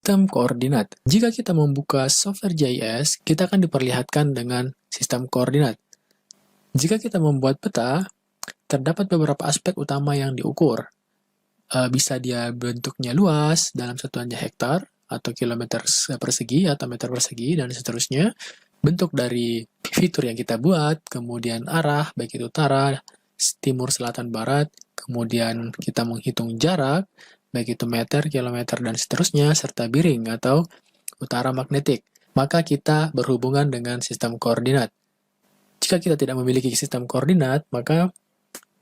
sistem koordinat. Jika kita membuka software JS, kita akan diperlihatkan dengan sistem koordinat. Jika kita membuat peta, terdapat beberapa aspek utama yang diukur. Bisa dia bentuknya luas dalam satuannya hektar, atau kilometer persegi, atau meter persegi, dan seterusnya. Bentuk dari fitur yang kita buat, kemudian arah, baik itu utara, timur, selatan, barat, kemudian kita menghitung jarak, baik itu meter, kilometer, dan seterusnya, serta biring atau utara magnetik. Maka kita berhubungan dengan sistem koordinat. Jika kita tidak memiliki sistem koordinat, maka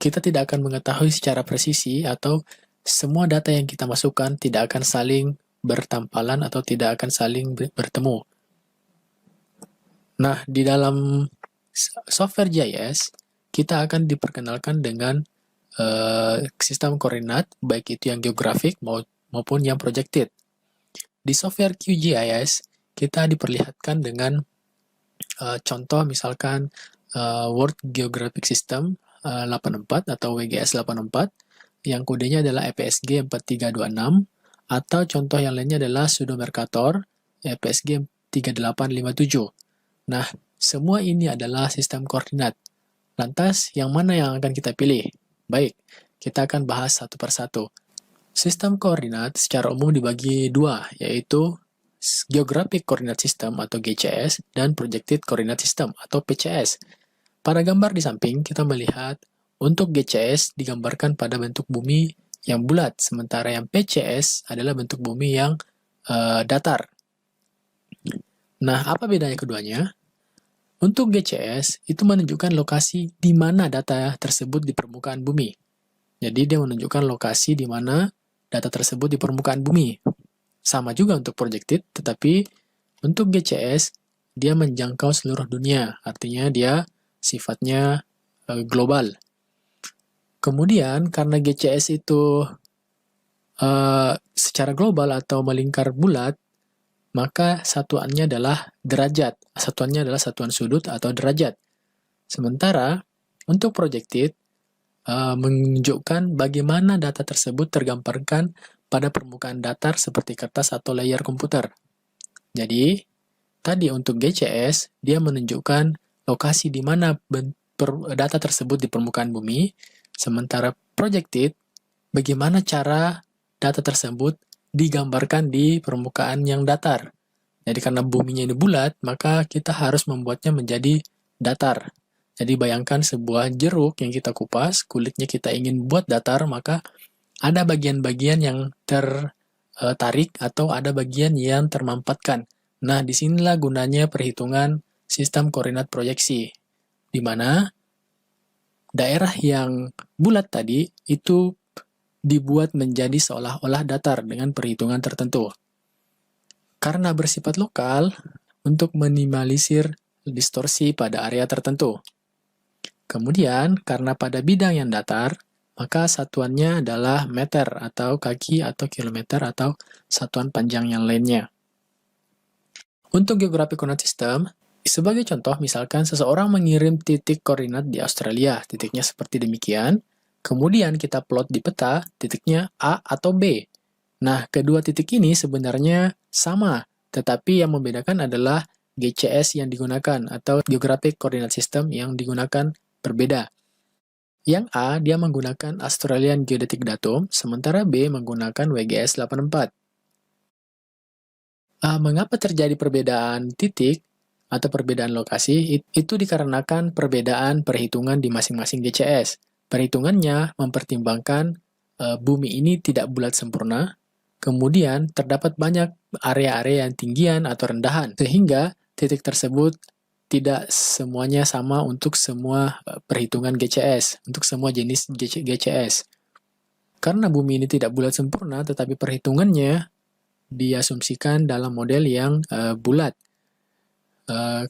kita tidak akan mengetahui secara presisi atau semua data yang kita masukkan tidak akan saling bertampalan atau tidak akan saling bertemu. Nah, di dalam software JS, kita akan diperkenalkan dengan sistem koordinat, baik itu yang geografik maupun yang projected. Di software QGIS, kita diperlihatkan dengan contoh misalkan World Geographic System 84 atau WGS 84, yang kodenya adalah EPSG 4326, atau contoh yang lainnya adalah Sudo Mercator EPSG 3857. Nah, semua ini adalah sistem koordinat. Lantas, yang mana yang akan kita pilih? Baik, kita akan bahas satu persatu. Sistem koordinat secara umum dibagi dua, yaitu Geographic Coordinate System atau GCS dan Projected Coordinate System atau PCS. Pada gambar di samping, kita melihat untuk GCS digambarkan pada bentuk bumi yang bulat, sementara yang PCS adalah bentuk bumi yang datar. Nah, apa bedanya keduanya? Untuk GCS, itu menunjukkan lokasi di mana data tersebut di permukaan bumi. Jadi, dia menunjukkan lokasi di mana data tersebut di permukaan bumi. Sama juga untuk projected, tetapi untuk GCS, dia menjangkau seluruh dunia. Artinya, dia sifatnya global. Kemudian, karena GCS itu secara global atau melingkar bulat, maka satuannya adalah derajat. Satuannya adalah satuan sudut atau derajat. Sementara, untuk projected, menunjukkan bagaimana data tersebut tergambarkan pada permukaan datar seperti kertas atau layar komputer. Jadi, tadi untuk GCS, dia menunjukkan lokasi di mana data tersebut di permukaan bumi, sementara projected, bagaimana cara data tersebut digambarkan di permukaan yang datar. Jadi karena buminya ini bulat, maka kita harus membuatnya menjadi datar. Jadi bayangkan sebuah jeruk yang kita kupas, kulitnya kita ingin buat datar, maka ada bagian-bagian yang tertarik atau ada bagian yang termampatkan. Nah, disinilah gunanya perhitungan sistem koordinat proyeksi, di mana daerah yang bulat tadi itu dibuat menjadi seolah-olah datar dengan perhitungan tertentu. Karena bersifat lokal, untuk minimalisir distorsi pada area tertentu. Kemudian, karena pada bidang yang datar, maka satuannya adalah meter atau kaki atau kilometer atau satuan panjang yang lainnya. Untuk Geographic Coordinate System, sebagai contoh, misalkan seseorang mengirim titik koordinat di Australia, titiknya seperti demikian, kemudian kita plot di peta, titiknya A atau B. Nah, kedua titik ini sebenarnya sama, tetapi yang membedakan adalah GCS yang digunakan, atau Geographic Coordinate System yang digunakan berbeda. Yang A, dia menggunakan Australian Geodetic Datum, sementara B menggunakan WGS 84. Mengapa terjadi perbedaan titik atau perbedaan lokasi? Itu dikarenakan perbedaan perhitungan di masing-masing GCS. Perhitungannya mempertimbangkan bumi ini tidak bulat sempurna, kemudian terdapat banyak area-area yang tinggian atau rendahan, sehingga titik tersebut tidak semuanya sama untuk semua perhitungan GCS, untuk semua jenis GCS. Karena bumi ini tidak bulat sempurna, tetapi perhitungannya diasumsikan dalam model yang bulat.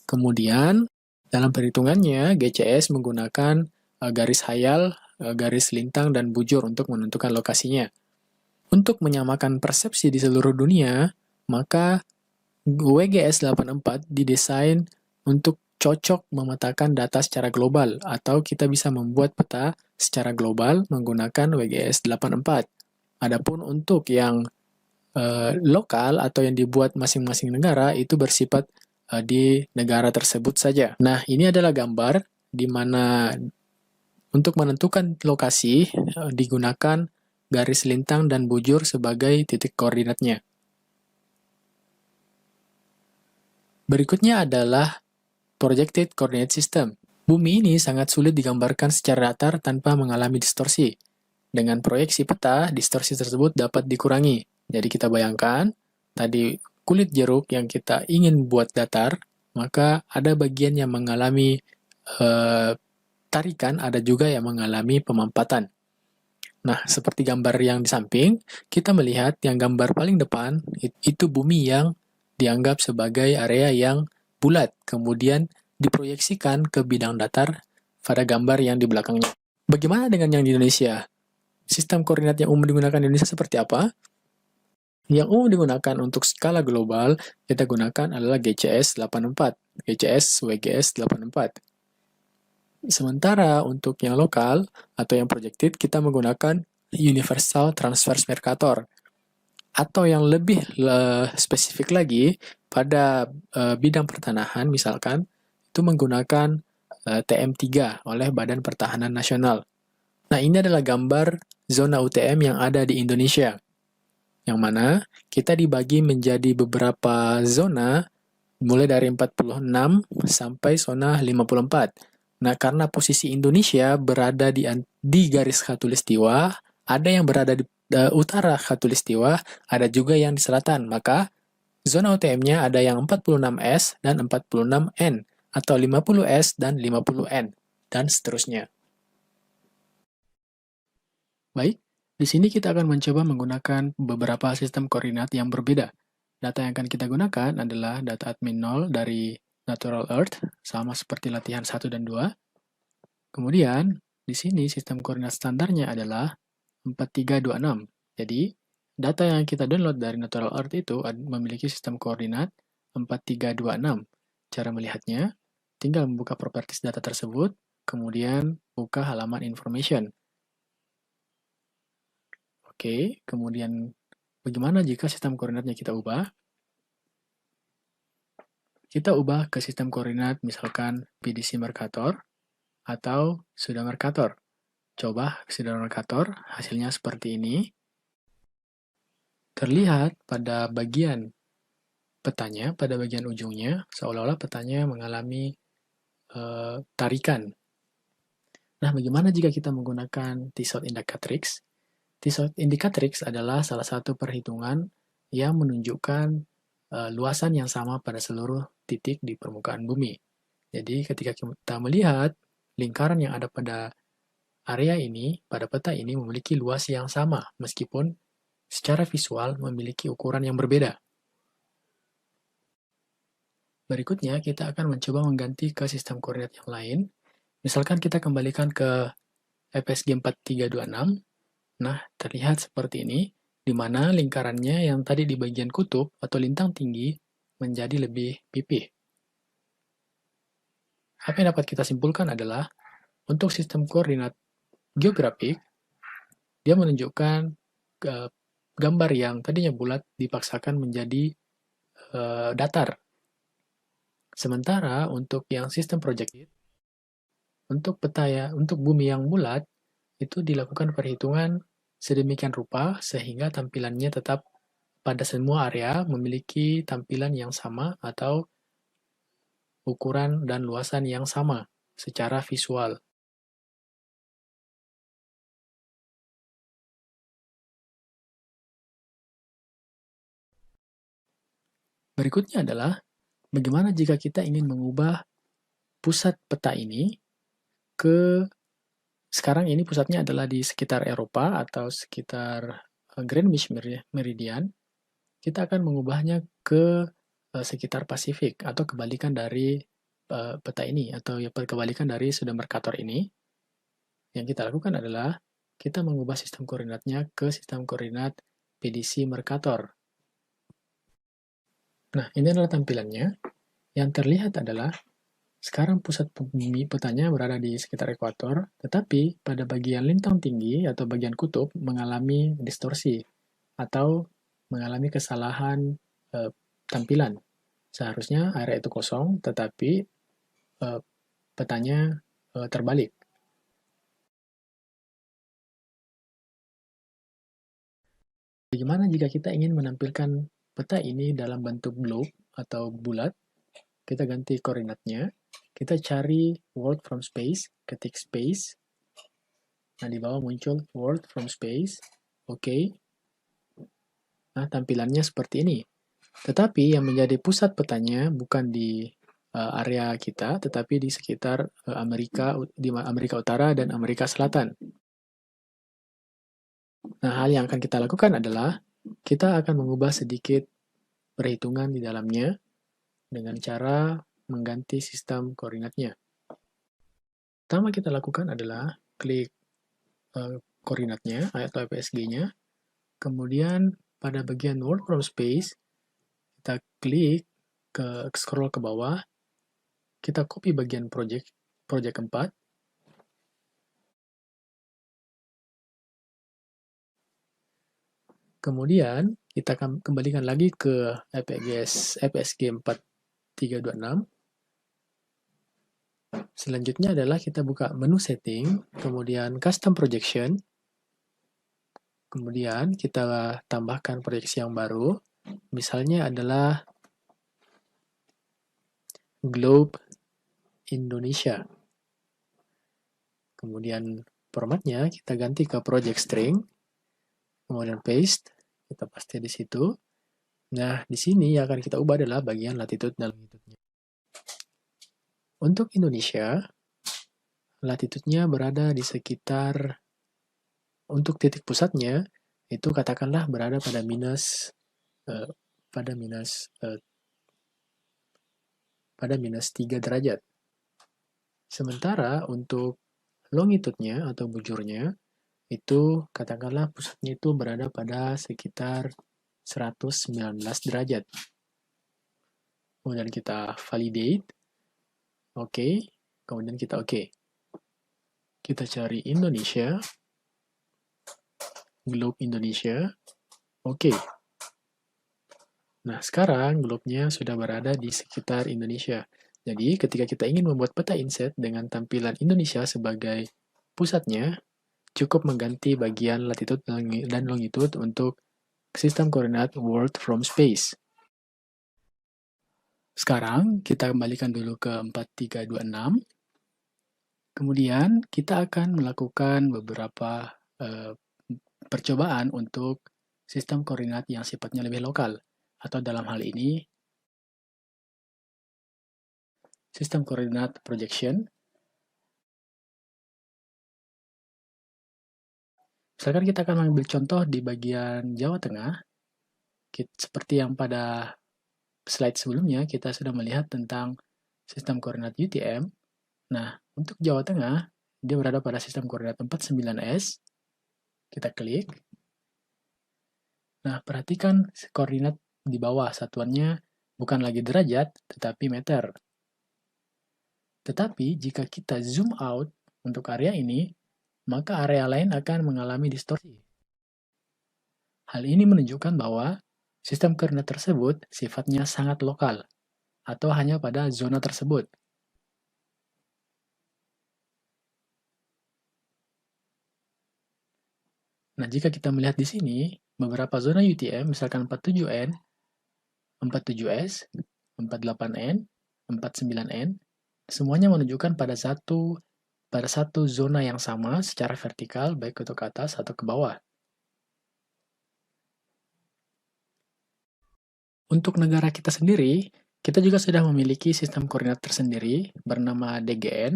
Kemudian, dalam perhitungannya, GCS menggunakan garis hayal, garis lintang, dan bujur untuk menentukan lokasinya. Untuk menyamakan persepsi di seluruh dunia, maka WGS 84 didesain untuk cocok memetakan data secara global, atau kita bisa membuat peta secara global menggunakan WGS 84. Adapun untuk yang lokal atau yang dibuat masing-masing negara itu bersifat di negara tersebut saja. Nah, ini adalah gambar di mana untuk menentukan lokasi digunakan garis lintang dan bujur sebagai titik koordinatnya. Berikutnya adalah Projected Coordinate System. Bumi ini sangat sulit digambarkan secara datar tanpa mengalami distorsi. Dengan proyeksi peta, distorsi tersebut dapat dikurangi. Jadi kita bayangkan, tadi kulit jeruk yang kita ingin buat datar, maka ada bagian yang mengalami tarikan, ada juga yang mengalami pemampatan. Nah, seperti gambar yang di samping, kita melihat yang gambar paling depan, itu bumi yang dianggap sebagai area yang bulat, kemudian diproyeksikan ke bidang datar pada gambar yang di belakangnya. Bagaimana dengan yang di Indonesia? Sistem koordinat yang umum digunakan di Indonesia seperti apa? Yang umum digunakan untuk skala global, kita gunakan adalah GCS 84, GCS WGS 84. Sementara untuk yang lokal atau yang projected, kita menggunakan Universal Transverse Mercator. Atau yang lebih spesifik lagi, pada bidang pertanahan misalkan, itu menggunakan TM3 oleh Badan Pertahanan Nasional. Nah, ini adalah gambar zona UTM yang ada di Indonesia, yang mana kita dibagi menjadi beberapa zona, mulai dari 46 sampai zona 54. Nah, karena posisi Indonesia berada di garis khatulistiwa, ada yang berada di utara khatulistiwa, ada juga yang di selatan. Maka, zona UTM-nya ada yang 46S dan 46N, atau 50S dan 50N, dan seterusnya. Baik, di sini kita akan mencoba menggunakan beberapa sistem koordinat yang berbeda. Data yang akan kita gunakan adalah data admin 0 dari Natural Earth, sama seperti latihan 1 dan 2. Kemudian, di sini sistem koordinat standarnya adalah 4326. Jadi, data yang kita download dari Natural Earth itu memiliki sistem koordinat 4326. Cara melihatnya, tinggal membuka properties data tersebut, kemudian buka halaman information. Oke, kemudian bagaimana jika sistem koordinatnya kita ubah? Kita ubah ke sistem koordinat misalkan PDC Mercator atau Suda Mercator. Coba Suda Mercator, hasilnya seperti ini. Terlihat pada bagian petanya, pada bagian ujungnya, seolah-olah petanya mengalami tarikan. Nah, bagaimana jika kita menggunakan Tissot Indicatrix? Tissot Indicatrix adalah salah satu perhitungan yang menunjukkan luasan yang sama pada seluruh titik di permukaan bumi. Jadi ketika kita melihat lingkaran yang ada pada area ini, pada peta ini memiliki luas yang sama, meskipun secara visual memiliki ukuran yang berbeda. Berikutnya, kita akan mencoba mengganti ke sistem koordinat yang lain. Misalkan kita kembalikan ke FSG 4326. Nah, terlihat seperti ini, di mana lingkarannya yang tadi di bagian kutub atau lintang tinggi menjadi lebih pipih. Apa yang dapat kita simpulkan adalah, untuk sistem koordinat geografik, dia menunjukkan gambar yang tadinya bulat dipaksakan menjadi datar. Sementara untuk yang sistem projected, untuk bumi yang bulat, itu dilakukan perhitungan sedemikian rupa sehingga tampilannya tetap pada semua area memiliki tampilan yang sama atau ukuran dan luasan yang sama secara visual. Berikutnya adalah bagaimana jika kita ingin mengubah pusat peta ini ke, sekarang ini pusatnya adalah di sekitar Eropa atau sekitar Greenwich Meridian, kita akan mengubahnya ke sekitar Pasifik atau kebalikan dari peta ini atau kebalikan dari Suda Mercator ini. Yang kita lakukan adalah kita mengubah sistem koordinatnya ke sistem koordinat PDC Mercator. Nah, ini adalah tampilannya. Yang terlihat adalah sekarang pusat bumi petanya berada di sekitar ekuator, tetapi pada bagian lintang tinggi atau bagian kutub mengalami distorsi atau mengalami kesalahan tampilan. Seharusnya area itu kosong, tetapi petanya terbalik. Bagaimana jika kita ingin menampilkan peta ini dalam bentuk globe atau bulat? Kita ganti koordinatnya. Kita cari world from space, ketik space. Nah, di bawah muncul world from space. Oke. Nah, tampilannya seperti ini. Tetapi yang menjadi pusat petanya bukan di area kita, tetapi di sekitar di Amerika Utara dan Amerika Selatan. Nah, hal yang akan kita lakukan adalah kita akan mengubah sedikit perhitungan di dalamnya dengan cara mengganti sistem koordinatnya. Pertama kita lakukan adalah klik koordinatnya atau FSG-nya, kemudian pada bagian world from space, kita klik scroll ke bawah, kita copy bagian project 4, kemudian kita akan kembalikan lagi ke FSG 4326. Selanjutnya adalah kita buka menu setting, kemudian custom projection, kemudian kita tambahkan proyeksi yang baru, misalnya adalah Globe Indonesia. Kemudian formatnya kita ganti ke project string, kemudian paste, kita paste di situ. Nah, di sini yang akan kita ubah adalah bagian latitude dan longitude-nya. Untuk Indonesia, latitude-nya berada di sekitar, untuk titik pusatnya, itu katakanlah berada pada minus 3 derajat. Sementara untuk longitude-nya atau bujurnya, itu katakanlah pusatnya itu berada pada sekitar 119 derajat. Kemudian kita validate, oke, kemudian kita oke. Kita cari Indonesia, globe Indonesia, oke. Nah, sekarang globe-nya sudah berada di sekitar Indonesia. Jadi, ketika kita ingin membuat peta inset dengan tampilan Indonesia sebagai pusatnya, cukup mengganti bagian latitude dan longitude untuk sistem koordinat world from space. Sekarang kita kembalikan dulu ke 4326. Kemudian kita akan melakukan beberapa percobaan untuk sistem koordinat yang sifatnya lebih lokal. Atau dalam hal ini, sistem koordinat projection. Misalkan kita akan mengambil contoh di bagian Jawa Tengah. Seperti yang pada slide sebelumnya, kita sudah melihat tentang sistem koordinat UTM. Nah, untuk Jawa Tengah, dia berada pada sistem koordinat 49S. Kita klik. Nah, perhatikan koordinat di bawah satuannya bukan lagi derajat, tetapi meter. Tetapi, jika kita zoom out untuk area ini, maka area lain akan mengalami distorsi. Hal ini menunjukkan bahwa sistem koordinat tersebut sifatnya sangat lokal, atau hanya pada zona tersebut. Nah, jika kita melihat di sini, beberapa zona UTM, misalkan 47N, 47S, 48N, 49N, semuanya menunjukkan pada satu zona yang sama secara vertikal, baik itu ke atas atau ke bawah. Untuk negara kita sendiri, kita juga sudah memiliki sistem koordinat tersendiri bernama DGN.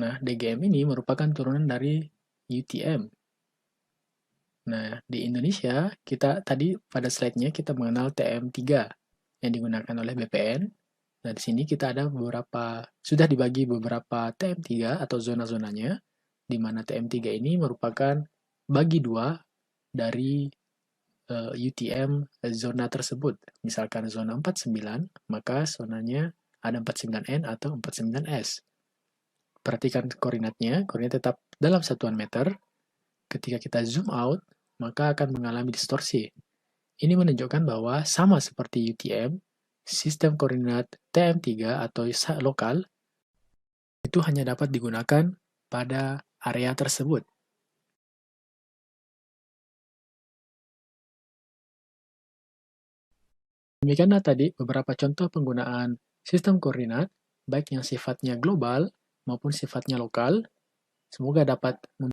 Nah, DGM ini merupakan turunan dari UTM. Nah, di Indonesia, kita tadi pada slide-nya kita mengenal TM3 yang digunakan oleh BPN. Nah, di sini kita ada sudah dibagi beberapa TM3 atau zona-zonanya, di mana TM3 ini merupakan bagi dua dari UTM zona tersebut. Misalkan zona 49, maka zonanya ada 49N atau 49S. Perhatikan koordinatnya, koordinat tetap dalam satuan meter. Ketika kita zoom out, maka akan mengalami distorsi. Ini menunjukkan bahwa sama seperti UTM, sistem koordinat TM3 atau lokal itu hanya dapat digunakan pada area tersebut. Demikianlah tadi beberapa contoh penggunaan sistem koordinat, baik yang sifatnya global maupun sifatnya lokal. Semoga dapat